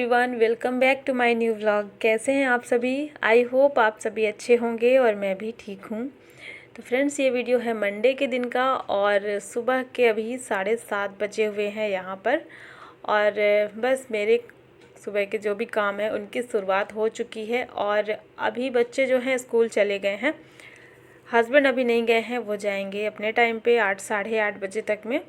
Everyone, welcome back to my new vlog. कैसे हैं आप सभी? आई होप आप सभी अच्छे होंगे और मैं भी ठीक हूँ। तो फ्रेंड्स, ये वीडियो है मंडे के दिन का और सुबह के अभी 7:30 बजे हुए हैं यहाँ पर। और बस मेरे सुबह के जो भी काम है उनकी शुरुआत हो चुकी है। और अभी बच्चे जो हैं स्कूल चले गए हैं। हस्बैंड अभी नहीं गए हैं, वो जाएंगे अपने टाइम पे 8 साढ़े 8 बजे तक में।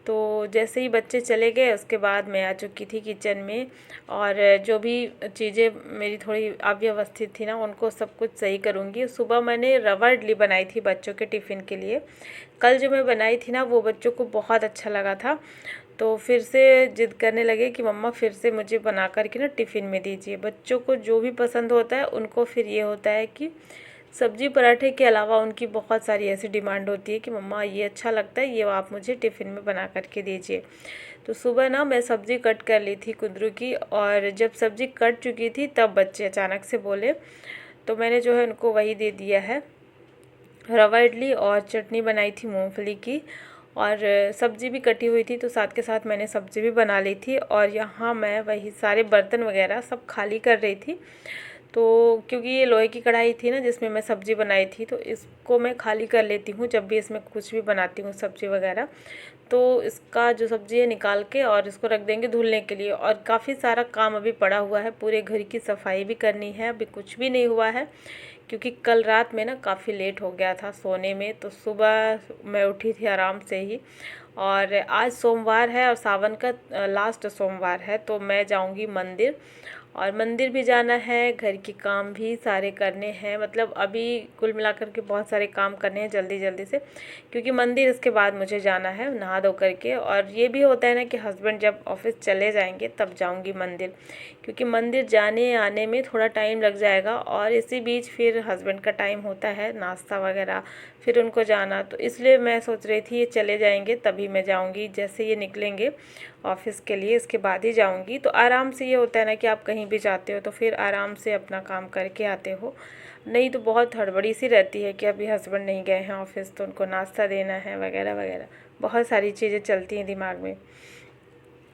तो जैसे ही बच्चे चले गए उसके बाद मैं आ चुकी थी किचन में। और जो भी चीज़ें मेरी थोड़ी अव्यवस्थित थी ना, उनको सब कुछ सही करूँगी। सुबह मैंने रवा इडली बनाई थी बच्चों के टिफ़िन के लिए। कल जो मैं बनाई थी ना, वो बच्चों को बहुत अच्छा लगा था। तो फिर से जिद करने लगे कि मम्मा फिर से मुझे बना कर के ना टिफ़िन में दीजिए। बच्चों को जो भी पसंद होता है उनको फिर ये होता है कि सब्जी पराठे के अलावा उनकी बहुत सारी ऐसी डिमांड होती है कि मम्मा ये अच्छा लगता है, ये आप मुझे टिफ़िन में बना करके दीजिए। तो सुबह ना मैं सब्ज़ी कट कर ली थी कुंदरू की, और जब सब्ज़ी कट चुकी थी तब बच्चे अचानक से बोले, तो मैंने जो है उनको वही दे दिया है। रवा इडली और चटनी बनाई थी मूंगफली की, और सब्ज़ी भी कटी हुई थी, तो साथ के साथ मैंने सब्ज़ी भी बना ली थी। और यहाँ मैं वही सारे बर्तन वगैरह सब खाली कर रही थी। तो क्योंकि ये लोहे की कढ़ाई थी ना जिसमें मैं सब्ज़ी बनाई थी, तो इसको मैं खाली कर लेती हूँ जब भी इसमें कुछ भी बनाती हूँ सब्ज़ी वगैरह। तो इसका जो सब्ज़ी है निकाल के और इसको रख देंगे धुलने के लिए। और काफ़ी सारा काम अभी पड़ा हुआ है, पूरे घर की सफाई भी करनी है, अभी कुछ भी नहीं हुआ है क्योंकि कल रात में ना काफ़ी लेट हो गया था सोने में। तो सुबह मैं उठी थी आराम से ही। और आज सोमवार है और सावन का लास्ट सोमवार है, तो मैं जाऊंगी मंदिर। और मंदिर भी जाना है, घर के काम भी सारे करने हैं। मतलब अभी कुल मिलाकर के बहुत सारे काम करने हैं जल्दी जल्दी से, क्योंकि मंदिर इसके बाद मुझे जाना है नहा धो करके। और ये भी होता है ना कि हस्बैंड जब ऑफिस चले जाएंगे तब जाऊंगी मंदिर, क्योंकि मंदिर जाने आने में थोड़ा टाइम लग जाएगा। और इसी बीच फिर हस्बैंड का टाइम होता है नाश्ता वगैरह, फिर उनको जाना। तो इसलिए मैं सोच रही थी ये चले जाएंगे तभी मैं जाऊंगी, जैसे ये निकलेंगे ऑफिस के लिए इसके बाद ही जाऊंगी। तो आराम से ये होता है ना कि आप कहीं भी जाते हो तो फिर आराम से अपना काम करके आते हो। नहीं तो बहुत हड़बड़ी सी रहती है कि अभी हस्बैंड नहीं गए हैं ऑफिस तो उनको नाश्ता देना है वगैरह वगैरह, बहुत सारी चीज़ें चलती हैं दिमाग में।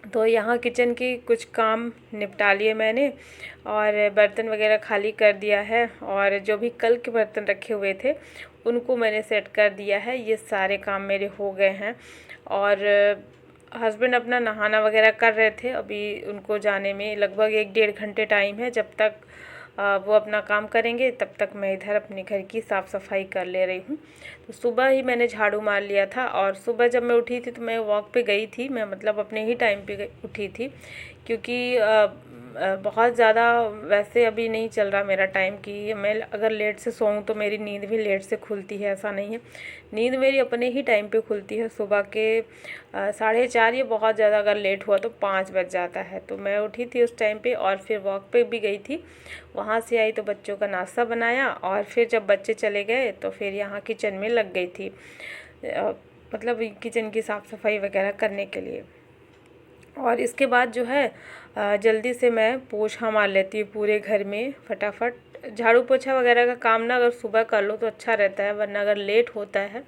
तो यहाँ किचन की कुछ काम निपटा लिए मैंने, और बर्तन वगैरह खाली कर दिया है। और जो भी कल के बर्तन रखे हुए थे उनको मैंने सेट कर दिया है। ये सारे काम मेरे हो गए हैं। और हस्बैंड अपना नहाना वगैरह कर रहे थे, अभी उनको जाने में लगभग 1 डेढ़ घंटे टाइम है। जब तक वो अपना काम करेंगे तब तक मैं इधर अपने घर की साफ़ सफाई कर ले रही हूँ। तो सुबह ही मैंने झाड़ू मार लिया था। और सुबह जब मैं उठी थी तो मैं वॉक पे गई थी, मैं मतलब अपने ही टाइम पे उठी थी, क्योंकि बहुत ज़्यादा वैसे अभी नहीं चल रहा मेरा टाइम कि मैं अगर लेट से सोऊं तो मेरी नींद भी लेट से खुलती है, ऐसा नहीं है। नींद मेरी अपने ही टाइम पे खुलती है, सुबह के 4:30, ये बहुत ज़्यादा अगर लेट हुआ तो 5 बज जाता है। तो मैं उठी थी उस टाइम पे और फिर वॉक पे भी गई थी। वहाँ से आई तो बच्चों का नाश्ता बनाया, और फिर जब बच्चे चले गए तो फिर यहाँ किचन में लग गई थी, मतलब किचन की साफ़ सफाई वगैरह करने के लिए। और इसके बाद जो है जल्दी से मैं पोछा मार लेती हूँ पूरे घर में फटाफट। झाड़ू पोछा वगैरह का काम ना अगर सुबह कर लो तो अच्छा रहता है, वरना अगर लेट होता है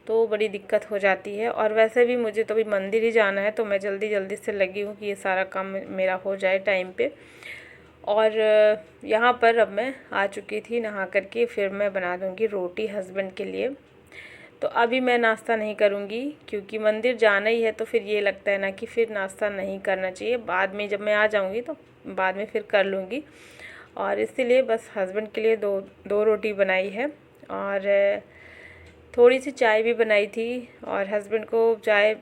तो बड़ी दिक्कत हो जाती है। और वैसे भी मुझे तो अभी मंदिर ही जाना है, तो मैं जल्दी जल्दी से लगी हूँ कि ये सारा काम मेरा हो जाए टाइम पे। और यहाँ पर अब मैं आ चुकी थी नहा करके, फिर मैं बना दूँगी रोटी हस्बैंड के लिए। तो अभी मैं नाश्ता नहीं करूँगी क्योंकि मंदिर जाना ही है, तो फिर ये लगता है ना कि फिर नाश्ता नहीं करना चाहिए, बाद में जब मैं आ जाऊँगी तो बाद में फिर कर लूँगी। और इसीलिए बस हस्बैंड के लिए दो रोटी बनाई है, और थोड़ी सी चाय भी बनाई थी। और हस्बैंड को चाय,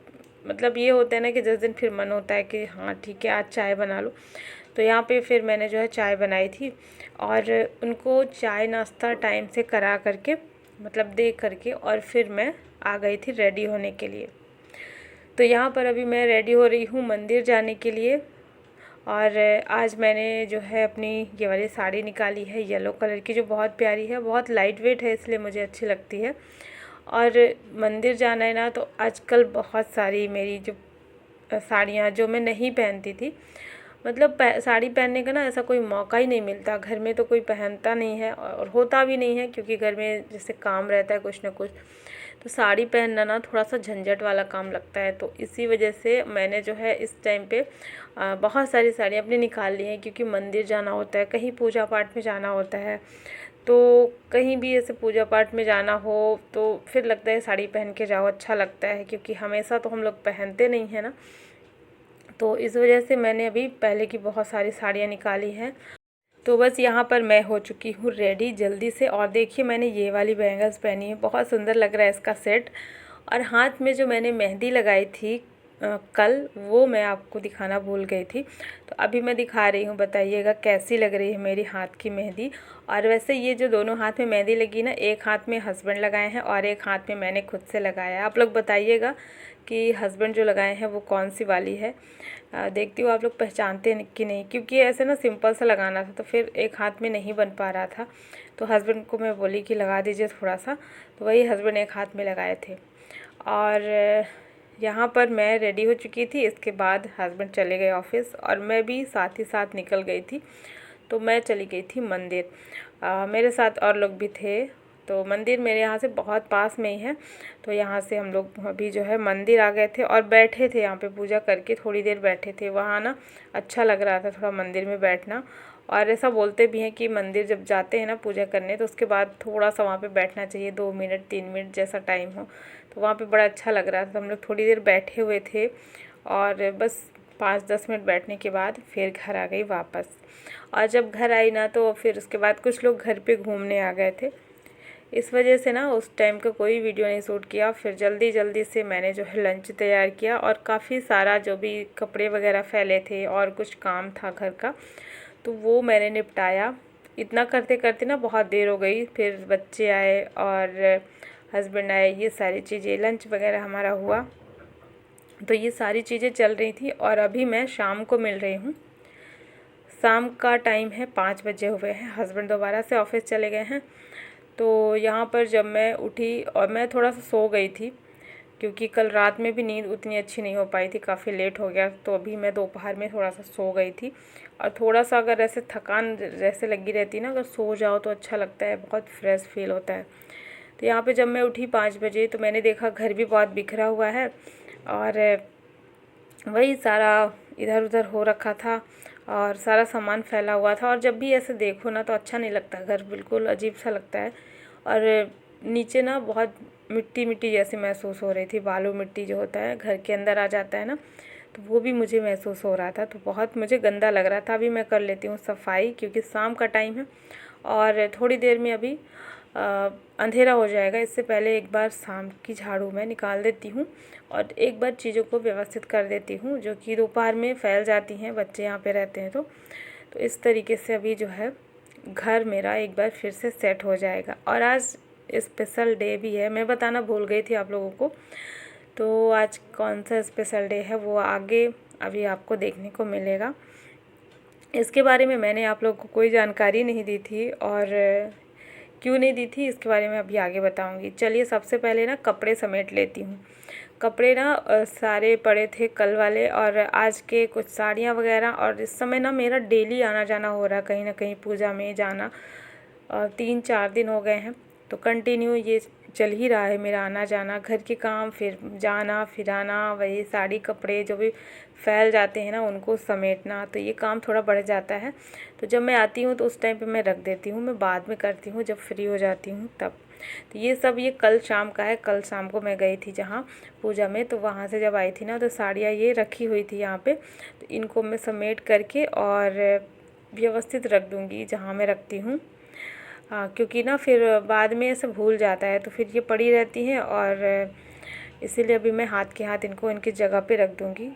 मतलब ये होता है ना कि जिस दिन फिर मन होता है कि हाँ ठीक है आज चाय बना लो, तो यहाँ पे फिर मैंने जो है चाय बनाई थी। और उनको चाय नाश्ता टाइम से करा करके, मतलब दे करके, और फिर मैं आ गई थी रेडी होने के लिए। तो यहाँ पर अभी मैं रेडी हो रही हूँ मंदिर जाने के लिए। और आज मैंने जो है अपनी ये वाली साड़ी निकाली है येलो कलर की, जो बहुत प्यारी है, बहुत लाइट वेट है इसलिए मुझे अच्छी लगती है। और मंदिर जाना है ना, तो आजकल बहुत सारी मेरी जो साड़ियाँ जो मैं नहीं पहनती थी, मतलब साड़ी पहनने का ना ऐसा कोई मौका ही नहीं मिलता, घर में तो कोई पहनता नहीं है और होता भी नहीं है, क्योंकि घर में जैसे काम रहता है कुछ ना कुछ। तो साड़ी पहनना ना थोड़ा सा झंझट वाला काम लगता है। तो इसी वजह से मैंने जो है इस टाइम पे बहुत सारी साड़ियाँ अपनी निकाल ली हैं, क्योंकि मंदिर जाना होता है, कहीं पूजा पाठ में जाना होता है। तो कहीं भी ऐसे पूजा पाठ में जाना हो तो फिर लगता है साड़ी पहन के जाओ, अच्छा लगता है, क्योंकि हमेशा तो हम लोग पहनते नहीं हैं ना। तो इस वजह से मैंने अभी पहले की बहुत सारी साड़ियाँ निकाली हैं। तो बस यहाँ पर मैं हो चुकी हूँ रेडी जल्दी से। और देखिए मैंने ये वाली बैंगल्स पहनी है, बहुत सुंदर लग रहा है इसका सेट। और हाथ में जो मैंने मेहंदी लगाई थी कल, वो मैं आपको दिखाना भूल गई थी, तो अभी मैं दिखा रही हूँ, बताइएगा कैसी लग रही है मेरी हाथ की मेहंदी। और वैसे ये जो दोनों हाथ में मेहंदी लगी ना, एक हाथ में हस्बैंड लगाए हैं और एक हाथ में मैंने खुद से लगाया है। आप लोग बताइएगा कि हस्बैंड जो लगाए हैं वो कौन सी वाली है। देखती हूँ आप लोग पहचानते हैं कि नहीं, क्योंकि ऐसे ना सिंपल सा लगाना था तो फिर एक हाथ में नहीं बन पा रहा था। तो हस्बैंड को मैं बोली कि लगा दीजिए थोड़ा सा, तो वही हस्बैंड एक हाथ में लगाए थे। और यहाँ पर मैं रेडी हो चुकी थी। इसके बाद हस्बैंड चले गए ऑफिस और मैं भी साथ ही साथ निकल गई थी। तो मैं चली गई थी मंदिर, मेरे साथ और लोग भी थे। तो मंदिर मेरे यहाँ से बहुत पास में ही है। तो यहाँ से हम लोग अभी जो है मंदिर आ गए थे और बैठे थे यहाँ पे पूजा करके, थोड़ी देर बैठे थे। वहाँ ना अच्छा लग रहा था थोड़ा मंदिर में बैठना। और ऐसा बोलते भी हैं कि मंदिर जब जाते हैं ना पूजा करने, तो उसके बाद थोड़ा सा वहाँ पे बैठना चाहिए, 2 मिनट 3 मिनट जैसा टाइम हो। तो वहाँ पे बड़ा अच्छा लग रहा था। हम लोग थोड़ी देर बैठे हुए थे और बस 5-10 मिनट बैठने के बाद फिर घर आ गई वापस। और जब घर आई ना, तो फिर उसके बाद कुछ लोग घर पे घूमने आ गए थे, इस वजह से ना उस टाइम का कोई वीडियो नहीं शूट किया। फिर जल्दी जल्दी से मैंने जो है लंच तैयार किया और काफ़ी सारा जो भी कपड़े वगैरह फैले थे और कुछ काम था घर का, तो वो मैंने निपटाया। इतना करते करते ना बहुत देर हो गई। फिर बच्चे आए और हस्बैंड आए, ये सारी चीज़ें, लंच वगैरह हमारा हुआ। तो ये सारी चीज़ें चल रही थी और अभी मैं शाम को मिल रही हूँ। शाम का टाइम है, 5 बजे हुए हैं, हस्बैंड दोबारा से ऑफिस चले गए हैं। तो यहाँ पर जब मैं उठी, और मैं थोड़ा सा सो गई थी क्योंकि कल रात में भी नींद उतनी अच्छी नहीं हो पाई थी, काफ़ी लेट हो गया। तो अभी मैं दोपहर में थोड़ा सा सो गई थी। और थोड़ा सा अगर ऐसे थकान जैसे लगी रहती ना, अगर सो जाओ तो अच्छा लगता है, बहुत फ्रेश फील होता है। तो यहाँ पे जब मैं उठी 5 बजे, तो मैंने देखा घर भी बहुत बिखरा हुआ है और वही सारा इधर उधर हो रखा था और सारा सामान फैला हुआ था। और जब भी ऐसे देखो ना तो अच्छा नहीं लगता, घर बिल्कुल अजीब सा लगता है। और नीचे ना बहुत मिट्टी मिट्टी जैसी महसूस हो रही थी, बालू मिट्टी जो होता है घर के अंदर आ जाता है ना, तो वो भी मुझे महसूस हो रहा था। तो बहुत मुझे गंदा लग रहा था। अभी मैं कर लेती हूँ सफाई, क्योंकि शाम का टाइम है और थोड़ी देर में अभी अंधेरा हो जाएगा। इससे पहले एक बार शाम की झाड़ू मैं निकाल देती हूँ और एक बार चीज़ों को व्यवस्थित कर देती हूँ, जो कि दोपहर में फैल जाती हैं, बच्चे यहाँ पे रहते हैं। तो इस तरीके से अभी जो है घर मेरा एक बार फिर से सेट हो जाएगा। और आज स्पेशल डे भी है, मैं बताना भूल गई थी आप लोगों को। तो आज कौन सा स्पेशल डे है वो आगे अभी आपको देखने को मिलेगा। इसके बारे में मैंने आप लोगों को कोई जानकारी नहीं दी थी, और क्यों नहीं दी थी इसके बारे में अभी आगे बताऊंगी। चलिए सबसे पहले ना कपड़े समेट लेती हूँ। कपड़े ना सारे पड़े थे कल वाले और आज के कुछ साड़ियाँ वगैरह। और इस समय ना मेरा डेली आना जाना हो रहा है, कहीं ना कहीं पूजा में जाना। 3-4 दिन हो गए हैं, तो कंटिन्यू ये चल ही रहा है मेरा आना जाना, घर के काम, फिर जाना फिर आना, वही साड़ी कपड़े जो भी फैल जाते हैं ना उनको समेटना। तो ये काम थोड़ा बढ़ जाता है। तो जब मैं आती हूँ तो उस टाइम पे मैं रख देती हूँ, मैं बाद में करती हूँ जब फ्री हो जाती हूँ तब। तो ये सब ये कल शाम का है। कल शाम को मैं गई थी जहाँ पूजा में, तो वहाँ से जब आई थी ना तो साड़ियाँ ये रखी हुई थी यहाँ पे। तो इनको मैं समेट करके और व्यवस्थित रख दूँगी जहाँ मैं रखती हूँ। क्योंकि ना फिर बाद में ऐसे भूल जाता है, तो फिर ये पड़ी रहती हैं। और इसीलिए अभी मैं हाथ के हाथ इनको इनकी जगह पे रख दूँगी।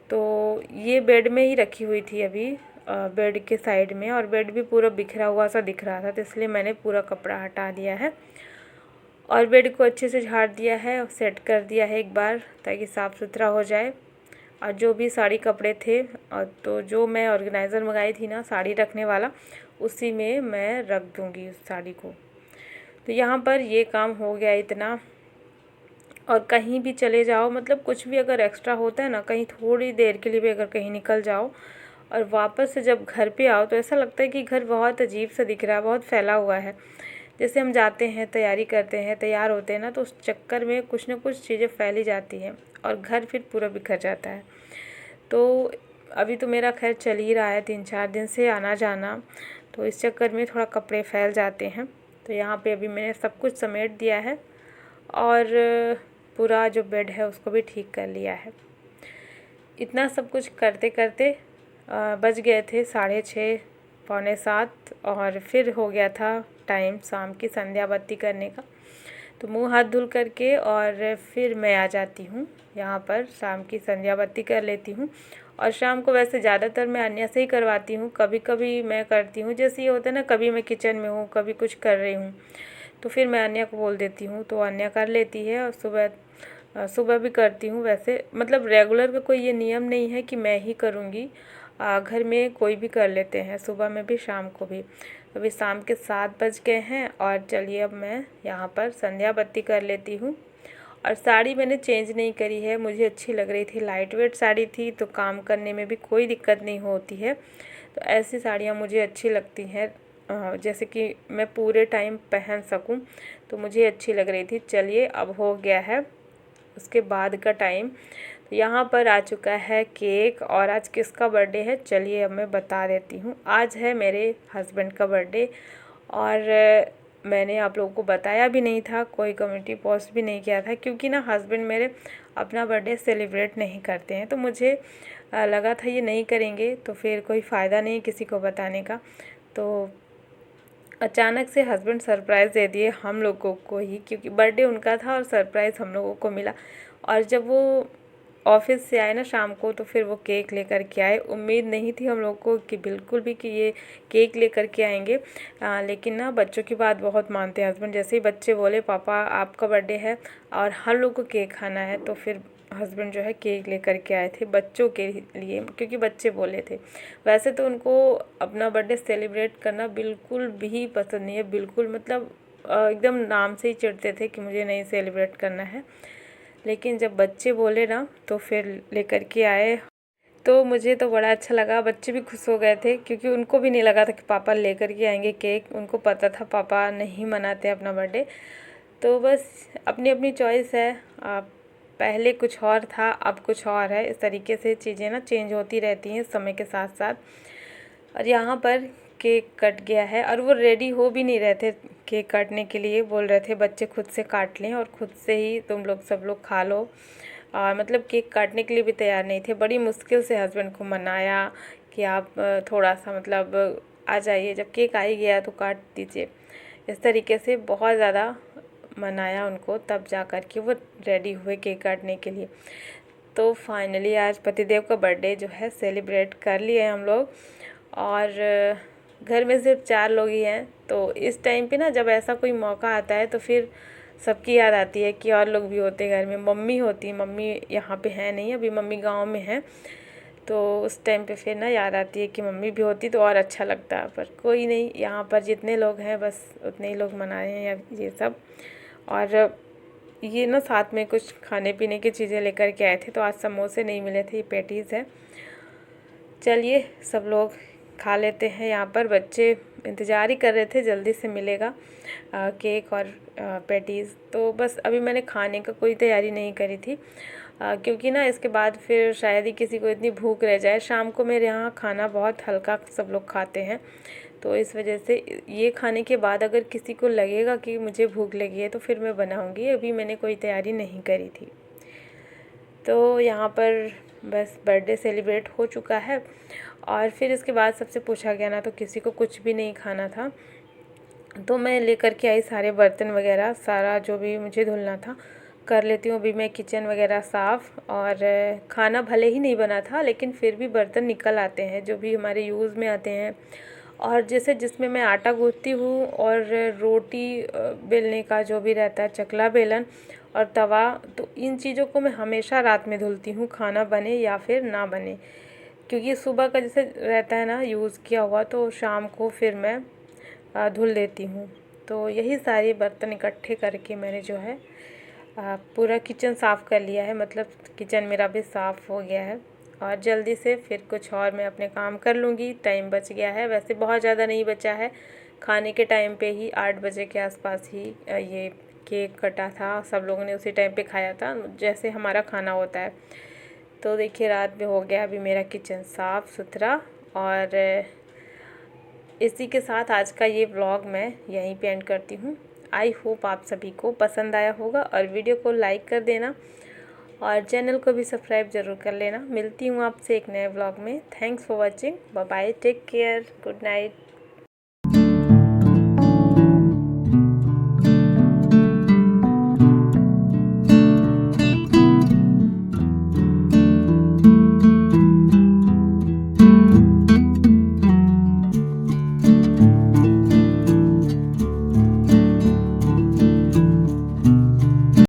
तो ये बेड में ही रखी हुई थी अभी, बेड के साइड में, और बेड भी पूरा बिखरा हुआ सा दिख रहा था, तो इसलिए मैंने पूरा कपड़ा हटा दिया है और बेड को अच्छे से झाड़ दिया है और सेट कर दिया है एक बार, ताकि साफ़ सुथरा हो जाए। और जो भी साड़ी कपड़े थे, और तो जो मैं ऑर्गेनाइज़र मंगाई थी ना साड़ी रखने वाला, उसी में मैं रख दूँगी उस साड़ी को। तो यहाँ पर ये काम हो गया इतना। और कहीं भी चले जाओ, मतलब कुछ भी अगर एक्स्ट्रा होता है ना, कहीं थोड़ी देर के लिए भी अगर कहीं निकल जाओ और वापस से जब घर पे आओ, तो ऐसा लगता है कि घर बहुत अजीब सा दिख रहा है, बहुत फैला हुआ है। जैसे हम जाते हैं, तैयारी करते हैं, तैयार होते हैं ना, तो उस चक्कर में कुछ ना कुछ चीज़ें फैली जाती हैं और घर फिर पूरा बिखर जाता है। तो अभी तो मेरा खैर चल ही रहा है 3-4 दिन से आना जाना, तो इस चक्कर में थोड़ा कपड़े फैल जाते हैं। तो यहाँ पे अभी मैंने सब कुछ समेट दिया है और पूरा जो बेड है उसको भी ठीक कर लिया है। इतना सब कुछ करते करते बज गए थे 6:30 पौने 7 और फिर हो गया था टाइम शाम की संध्या बत्ती करने का। तो मुंह हाथ धुल करके और फिर मैं आ जाती हूँ यहाँ पर, शाम की संध्या बत्ती कर लेती हूँ। और शाम को वैसे ज़्यादातर मैं अन्या से ही करवाती हूँ, कभी कभी मैं करती हूँ। जैसे ये होता है ना, कभी मैं किचन में हूँ, कभी कुछ कर रही हूँ, तो फिर मैं अन्या को बोल देती हूँ, तो अन्या कर लेती है। और सुबह भी करती हूँ। वैसे मतलब रेगुलर का कोई ये नियम नहीं है कि मैं ही करूँगी, घर में कोई भी कर लेते हैं, सुबह में भी शाम को भी। अभी शाम के 7 बज गए हैं और चलिए अब मैं यहाँ पर संध्या बत्ती कर लेती हूँ। और साड़ी मैंने चेंज नहीं करी है, मुझे अच्छी लग रही थी, लाइट वेट साड़ी थी, तो काम करने में भी कोई दिक्कत नहीं होती है। तो ऐसी साड़ियाँ मुझे अच्छी लगती हैं, जैसे कि मैं पूरे टाइम पहन सकूं, तो मुझे अच्छी लग रही थी। चलिए अब हो गया है उसके बाद का टाइम। तो यहाँ पर आ चुका है केक, और आज किसका बर्थडे है चलिए अब मैं बता देती हूँ। आज है मेरे हस्बैंड का बर्थडे, और मैंने आप लोगों को बताया भी नहीं था, कोई कम्युनिटी पोस्ट भी नहीं किया था, क्योंकि ना हस्बैंड मेरे अपना बर्थडे सेलिब्रेट नहीं करते हैं। तो मुझे लगा था ये नहीं करेंगे तो फिर कोई फ़ायदा नहीं किसी को बताने का। तो अचानक से हस्बैंड सरप्राइज़ दे दिए हम लोगों को ही, क्योंकि बर्थडे उनका था और सरप्राइज़ हम लोगों को मिला। और जब वो ऑफिस से आए ना शाम को, तो फिर वो केक लेकर के आए। उम्मीद नहीं थी हम लोग को कि बिल्कुल भी कि ये केक लेकर के आएंगे, लेकिन ना बच्चों की बात बहुत मानते हैं हस्बैंड। जैसे ही बच्चे बोले पापा आपका बर्थडे है और हम लोग को केक खाना है, तो फिर हस्बैंड जो है केक लेकर के आए थे बच्चों के लिए, क्योंकि बच्चे बोले थे। वैसे तो उनको अपना बर्थडे सेलिब्रेट करना बिल्कुल भी पसंद नहीं है, बिल्कुल मतलब एकदम नाम से ही चिढ़ते थे कि मुझे नहीं सेलिब्रेट करना है। लेकिन जब बच्चे बोले ना तो फिर लेकर के आए, तो मुझे तो बड़ा अच्छा लगा। बच्चे भी खुश हो गए थे, क्योंकि उनको भी नहीं लगा था कि पापा लेकर के आएंगे केक। उनको पता था पापा नहीं मनाते अपना बर्थडे। तो बस अपनी अपनी चॉइस है, आप पहले कुछ और था अब कुछ और है, इस तरीके से चीज़ें ना चेंज होती रहती हैं समय के साथ साथ। और यहाँ पर केक कट गया है, और वो रेडी हो भी नहीं रहे थे केक काटने के लिए, बोल रहे थे बच्चे खुद से काट लें और खुद से ही तुम लोग सब लोग खा लो। मतलब केक काटने के लिए भी तैयार नहीं थे। बड़ी मुश्किल से हस्बैंड को मनाया कि आप थोड़ा सा मतलब आ जाइए, जब केक आ ही गया तो काट दीजिए। इस तरीके से बहुत ज़्यादा मनाया उनको, तब जा कर के वो रेडी हुए केक काटने के लिए। तो फाइनली आज पतिदेव का बर्थडे जो है सेलिब्रेट कर लिए हम लोग। और घर में सिर्फ 4 लोग ही हैं, तो इस टाइम पे ना जब ऐसा कोई मौका आता है तो फिर सबकी याद आती है कि और लोग भी होते घर में। मम्मी होती, मम्मी यहाँ पे है नहीं, अभी मम्मी गांव में है। तो उस टाइम पे फिर ना याद आती है कि मम्मी भी होती तो और अच्छा लगता है। पर कोई नहीं, यहाँ पर जितने लोग हैं बस उतने ही लोग मनाए हैं ये सब। और ये ना साथ में कुछ खाने पीने की चीज़ें लेकर के आए थे, तो आज समोसे नहीं मिले थे, ये पैटीज़ है। चलिए सब लोग खा लेते हैं। यहाँ पर बच्चे इंतज़ार ही कर रहे थे जल्दी से मिलेगा केक और पैटीज़। तो बस अभी मैंने खाने का कोई तैयारी नहीं करी थी, क्योंकि ना इसके बाद फिर शायद ही किसी को इतनी भूख रह जाए। शाम को मेरे यहाँ खाना बहुत हल्का सब लोग खाते हैं, तो इस वजह से ये खाने के बाद अगर किसी को लगेगा कि मुझे भूख लगी है तो फिर मैं बनाऊँगी। अभी मैंने कोई तैयारी नहीं करी थी। तो यहाँ पर बस बर्थडे सेलिब्रेट हो चुका है, और फिर इसके बाद सबसे पूछा गया ना, तो किसी को कुछ भी नहीं खाना था। तो मैं लेकर के आई सारे बर्तन वगैरह, सारा जो भी मुझे धुलना था कर लेती हूँ। अभी मैं किचन वगैरह साफ़, और खाना भले ही नहीं बना था लेकिन फिर भी बर्तन निकल आते हैं जो भी हमारे यूज़ में आते हैं। और जैसे जिसमें मैं आटा गूँथती हूँ, और रोटी बेलने का जो भी रहता है, चकला बेलन और तवा, तो इन चीज़ों को मैं हमेशा रात में धुलती हूँ, खाना बने या फिर ना बने। क्योंकि सुबह का जैसे रहता है ना यूज़ किया हुआ, तो शाम को फिर मैं धुल देती हूँ। तो यही सारे बर्तन इकट्ठे करके मैंने जो है पूरा किचन साफ़ कर लिया है। मतलब किचन मेरा भी साफ़ हो गया है, और जल्दी से फिर कुछ और मैं अपने काम कर लूँगी। टाइम बच गया है, वैसे बहुत ज़्यादा नहीं बचा है, खाने के टाइम पे ही 8 बजे के आसपास ही ये केक कटा था। सब लोगों ने उसी टाइम पे खाया था जैसे हमारा खाना होता है। तो देखिए रात में हो गया अभी मेरा किचन साफ़ सुथरा। और इसी के साथ आज का ये व्लॉग मैं यहीं पे एंड करती हूँ। आई होप आप सभी को पसंद आया होगा और वीडियो को लाइक कर देना और चैनल को भी सब्सक्राइब ज़रूर कर लेना। मिलती हूँ आपसे एक नए व्लॉग में। Thanks for watching. Bye bye, take care, good night.